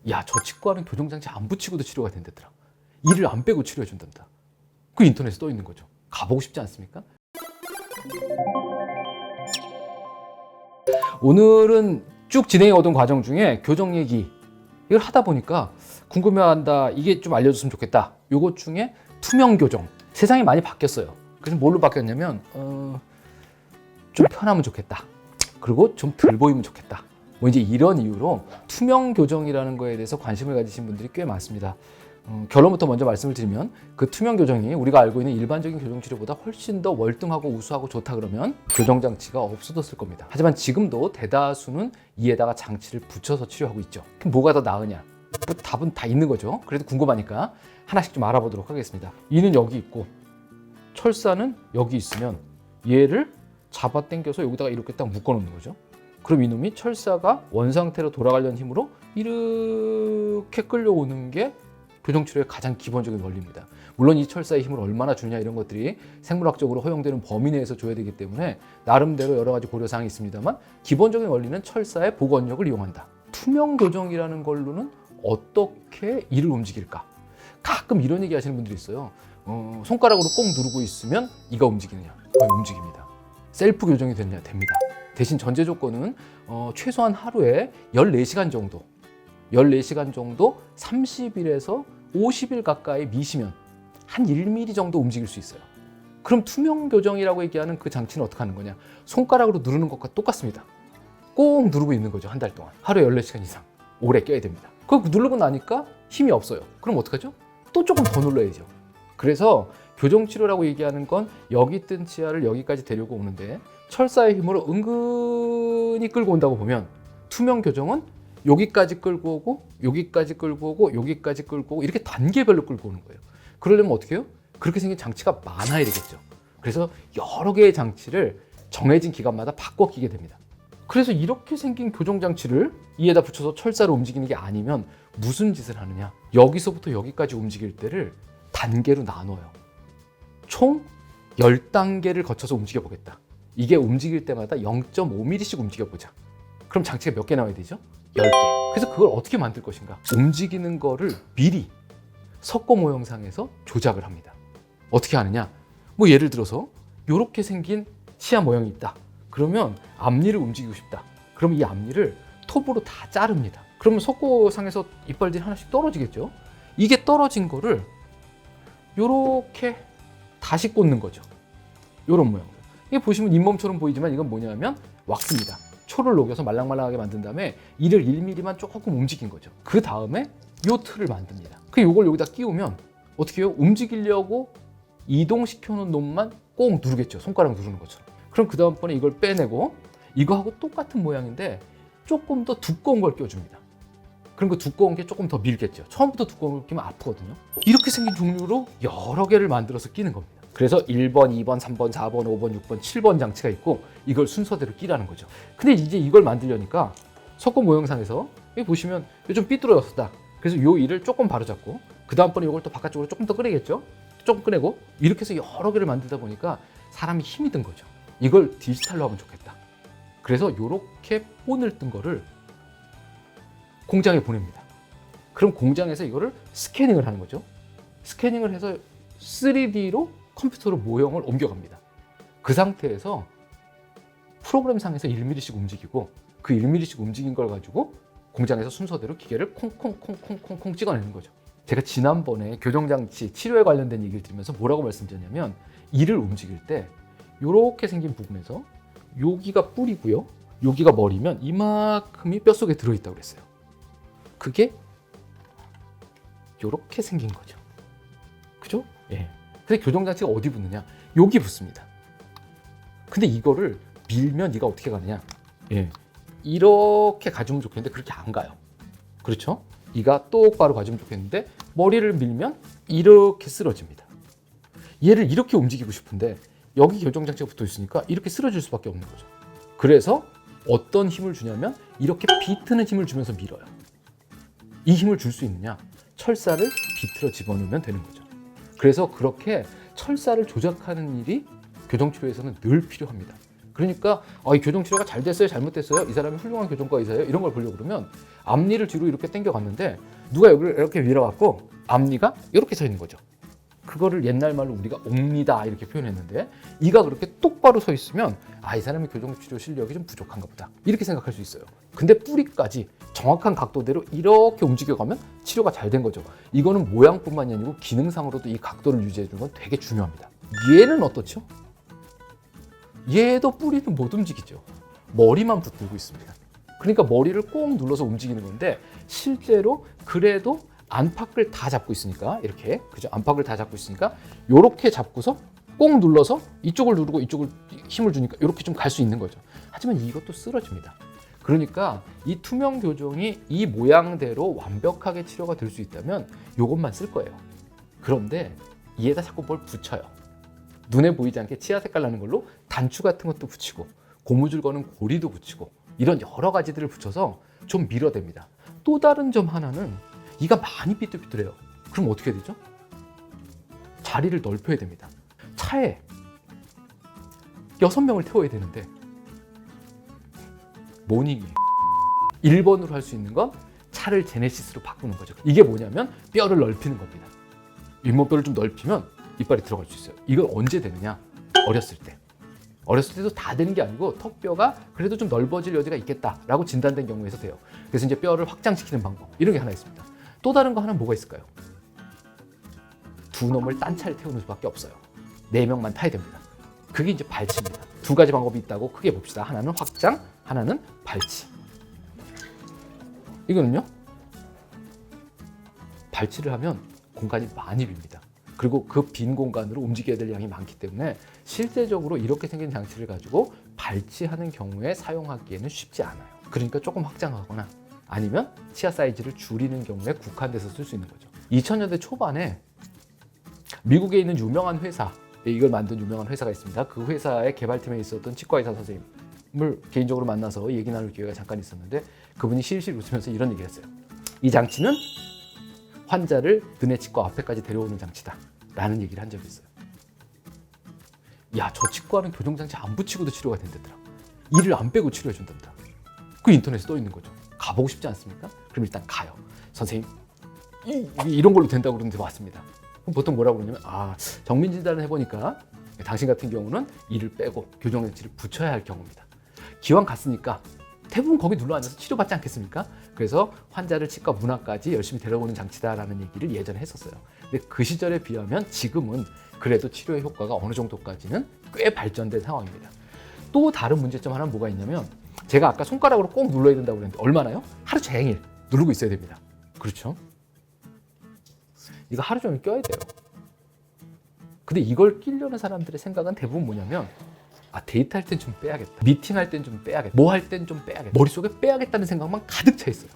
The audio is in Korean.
야, 저 치과는 교정장치 안 붙이고도 치료가 된다더라. 이를 안 빼고 치료해 준단다. 그 인터넷에 떠 있는 거죠. 가보고 싶지 않습니까? 오늘은 쭉 진행해 오던 과정 중에 교정 얘기 이걸 하다 보니까 궁금해한다. 이게 좀 알려줬으면 좋겠다. 요것 중에 투명 교정. 세상이 많이 바뀌었어요. 그래서 뭘로 바뀌었냐면 좀 편하면 좋겠다. 그리고 좀 덜 보이면 좋겠다. 뭐 이제 이런 이유로 투명 교정이라는 거에 대해서 관심을 가지신 분들이 꽤 많습니다. 결론부터 먼저 말씀을 드리면 그 투명 교정이 우리가 알고 있는 일반적인 교정 치료보다 훨씬 더 월등하고 우수하고 좋다 그러면 교정 장치가 없어졌을 겁니다. 하지만 지금도 대다수는 이에다가 장치를 붙여서 치료하고 있죠. 그럼 뭐가 더 나으냐? 뭐 답은 다 있는 거죠. 그래도 궁금하니까 하나씩 좀 알아보도록 하겠습니다. 이는 여기 있고 철사는 여기 있으면 얘를 잡아 당겨서 여기다가 이렇게 딱 묶어 놓는 거죠. 그럼 이놈이 철사가 원상태로 돌아가려는 힘으로 이렇게 끌려오는 게 교정치료의 가장 기본적인 원리입니다. 물론 이 철사의 힘을 얼마나 주냐 이런 것들이 생물학적으로 허용되는 범위 내에서 줘야 되기 때문에 나름대로 여러 가지 고려사항이 있습니다만 기본적인 원리는 철사의 복원력을 이용한다. 투명 교정이라는 걸로는 어떻게 이를 움직일까? 가끔 이런 얘기 하시는 분들이 있어요. 손가락으로 꼭 누르고 있으면 이가 움직이느냐? 움직입니다. 셀프 교정이 되느냐? 됩니다. 대신 전제 조건은 최소한 하루에 14시간 정도 30일에서 50일 가까이 미시면 한 1mm 정도 움직일 수 있어요. 그럼 투명 교정이라고 얘기하는 그 장치는 어떻게 하는 거냐? 손가락으로 누르는 것과 똑같습니다. 꼭 누르고 있는 거죠. 한 달 동안. 하루에 14시간 이상. 오래 껴야 됩니다. 그거 누르고 나니까 힘이 없어요. 그럼 어떡하죠? 또 조금 더 눌러야죠. 그래서 교정치료라고 얘기하는 건 여기 뜬 치아를 여기까지 데리고 오는데 철사의 힘으로 은근히 끌고 온다고 보면 투명 교정은 여기까지 끌고 오고 여기까지 끌고 오고 여기까지 끌고 오고 이렇게 단계별로 끌고 오는 거예요. 그러려면 어떻게 해요? 그렇게 생긴 장치가 많아야 되겠죠. 그래서 여러 개의 장치를 정해진 기간마다 바꿔 끼게 됩니다. 그래서 이렇게 생긴 교정 장치를 이에다 붙여서 철사로 움직이는 게 아니면 무슨 짓을 하느냐? 여기서부터 여기까지 움직일 때를 단계로 나눠요. 총 10단계를 거쳐서 움직여 보겠다. 이게 움직일 때마다 0.5mm씩 움직여 보자. 그럼 장치가 몇 개 나와야 되죠? 10개. 그래서 그걸 어떻게 만들 것인가? 움직이는 거를 미리 석고 모형상에서 조작을 합니다. 어떻게 하느냐? 뭐 예를 들어서 이렇게 생긴 치아 모형이 있다. 그러면 앞니를 움직이고 싶다. 그러면 이 앞니를 톱으로 다 자릅니다. 그러면 석고상에서 이빨들이 하나씩 떨어지겠죠? 이게 떨어진 거를 이렇게 다시 꽂는 거죠. 이런 모양. 이게 보시면 잇몸처럼 보이지만 이건 뭐냐면 왁스입니다. 초를 녹여서 말랑말랑하게 만든 다음에 이를 1mm만 조금 움직인 거죠. 그 다음에 이 틀을 만듭니다. 이걸 여기다 끼우면 어떻게 해요? 움직이려고 이동시켜 놓은 놈만 꼭 누르겠죠. 손가락 누르는 것처럼. 그럼 그 다음번에 이걸 빼내고 이거하고 똑같은 모양인데 조금 더 두꺼운 걸 껴줍니다. 그럼 그 두꺼운 게 조금 더 밀겠죠. 처음부터 두꺼운 걸 끼면 아프거든요. 이렇게 생긴 종류로 여러 개를 만들어서 끼는 겁니다. 그래서 1번, 2번, 3번, 4번, 5번, 6번, 7번 장치가 있고 이걸 순서대로 끼라는 거죠. 근데 이제 이걸 만들려니까 석고 모형상에서 여기 보시면 좀 삐뚤어졌다. 그래서 요 일을 조금 바로잡고 그 다음번에 이걸 또 바깥쪽으로 조금 더 꺼내겠죠. 조금 꺼내고 이렇게 해서 여러 개를 만들다 보니까 사람이 힘이 든 거죠. 이걸 디지털로 하면 좋겠다. 그래서 이렇게 본을 뜬 거를 공장에 보냅니다. 그럼 공장에서 이거를 스캐닝을 하는 거죠. 스캐닝을 해서 3D로 컴퓨터로 모형을 옮겨갑니다. 그 상태에서 프로그램상에서 1mm씩 움직이고 그 1mm씩 움직인 걸 가지고 공장에서 순서대로 기계를 콩콩콩콩콩콩 찍어내는 거죠. 제가 지난번에 교정장치 치료에 관련된 얘기를 드리면서 뭐라고 말씀드렸냐면 이를 움직일 때 이렇게 생긴 부분에서 여기가 뿔이고요. 여기가 머리면 이만큼이 뼛속에 들어있다고 그랬어요. 그게 이렇게 생긴 거죠. 그죠? 예. 근데 교정장치가 어디 붙느냐? 여기 붙습니다. 근데 이거를 밀면 네가 어떻게 가느냐? 예. 이렇게 가주면 좋겠는데 그렇게 안 가요. 그렇죠? 이가 똑바로 가주면 좋겠는데 머리를 밀면 이렇게 쓰러집니다. 얘를 이렇게 움직이고 싶은데 여기 교정장치가 붙어 있으니까 이렇게 쓰러질 수밖에 없는 거죠. 그래서 어떤 힘을 주냐면 이렇게 비트는 힘을 주면서 밀어요. 이 힘을 줄 수 있느냐? 철사를 비틀어 집어넣으면 되는 거죠. 그래서 그렇게 철사를 조작하는 일이 교정치료에서는 늘 필요합니다. 그러니까 이 교정 치료가 잘 됐어요, 잘못됐어요, 이 사람이 훌륭한 교정과 의사예요, 이런 걸 보려고 그러면 앞니를 뒤로 이렇게 당겨 갔는데 누가 여기를 이렇게 밀어갖고 앞니가 이렇게 서 있는 거죠. 그거를 옛날 말로 우리가 옵니다 이렇게 표현했는데, 이가 그렇게 똑바로 서 있으면 이 사람의 교정 치료 실력이 좀 부족한가 보다 이렇게 생각할 수 있어요. 근데 뿌리까지 정확한 각도대로 이렇게 움직여가면 치료가 잘 된 거죠. 이거는 모양뿐만이 아니고 기능상으로도 이 각도를 유지해 주는 건 되게 중요합니다. 얘는 어떻죠? 얘도 뿌리는 못 움직이죠. 머리만 붙들고 있습니다. 그러니까 머리를 꼭 눌러서 움직이는 건데, 실제로 그래도 안팎을 다 잡고 있으니까, 이렇게, 그죠? 안팎을 다 잡고 있으니까 이렇게 잡고서 꼭 눌러서 이쪽을 누르고 이쪽을 힘을 주니까 이렇게 좀 갈 수 있는 거죠. 하지만 이것도 쓰러집니다. 그러니까 이 투명 교정이 이 모양대로 완벽하게 치료가 될 수 있다면 이것만 쓸 거예요. 그런데 이에다 자꾸 뭘 붙여요. 눈에 보이지 않게 치아 색깔 나는 걸로 단추 같은 것도 붙이고 고무줄 거는 고리도 붙이고 이런 여러 가지들을 붙여서 좀 밀어댑니다. 또 다른 점 하나는 이가 많이 삐뚤삐뚤해요. 그럼 어떻게 되죠? 자리를 넓혀야 됩니다. 차에 6명을 태워야 되는데 모닝이에요. 1번으로 할 수 있는 건 차를 제네시스로 바꾸는 거죠. 이게 뭐냐면 뼈를 넓히는 겁니다. 잇몸뼈를 좀 넓히면 이빨이 들어갈 수 있어요. 이걸 언제 되느냐? 어렸을 때. 어렸을 때도 다 되는 게 아니고 턱뼈가 그래도 좀 넓어질 여지가 있겠다라고 진단된 경우에서 돼요. 그래서 이제 뼈를 확장시키는 방법, 이런 게 하나 있습니다. 또 다른 거 하나는 뭐가 있을까요? 두 놈을 딴 차를 태우는 수밖에 없어요. 4명만 타야 됩니다. 그게 이제 발치입니다. 두 가지 방법이 있다고 크게 봅시다. 하나는 확장, 하나는 발치. 이거는요, 발치를 하면 공간이 많이 빕니다. 그리고 그 빈 공간으로 움직여야 될 양이 많기 때문에 실제적으로 이렇게 생긴 장치를 가지고 발치하는 경우에 사용하기에는 쉽지 않아요. 그러니까 조금 확장하거나 아니면 치아 사이즈를 줄이는 경우에 국한돼서 쓸 수 있는 거죠. 2000년대 초반에 미국에 있는 유명한 회사, 이걸 만든 유명한 회사가 있습니다. 그 회사의 개발팀에 있었던 치과의사 선생님을 개인적으로 만나서 얘기 나눌 기회가 잠깐 있었는데, 그분이 실실 웃으면서 이런 얘기를 했어요. 이 장치는 환자를 너네 치과 앞에까지 데려오는 장치다 라는 얘기를 한 적이 있어요. 야, 저 치과는 교정장치 안 붙이고도 치료가 된다더라. 이를 안 빼고 치료해 준답니다. 그 인터넷에 떠 있는 거죠. 가보고 싶지 않습니까? 그럼 일단 가요. 선생님, 이런 걸로 된다고 그러는데 왔습니다. 그럼 보통 뭐라고 그러냐면, 정밀 진단을 해보니까 당신 같은 경우는 이를 빼고 교정장치를 붙여야 할 경우입니다. 기왕 갔으니까 대부분 거기 눌러 앉아서 치료받지 않겠습니까? 그래서 환자를 치과 문 앞까지 열심히 데려오는 장치다라는 얘기를 예전에 했었어요. 근데 그 시절에 비하면 지금은 그래도 치료의 효과가 어느 정도까지는 꽤 발전된 상황입니다. 또 다른 문제점 하나는 뭐가 있냐면, 제가 아까 손가락으로 꼭 눌러야 된다고 그랬는데 얼마나요? 하루 종일 누르고 있어야 됩니다. 그렇죠? 이거 하루 종일 껴야 돼요. 근데 이걸 끼려는 사람들의 생각은 대부분 뭐냐면, 데이트할 땐 좀 빼야겠다, 미팅할 땐 좀 빼야겠다, 뭐 할 땐 좀 빼야겠다, 머릿속에 빼야겠다는 생각만 가득 차 있어요.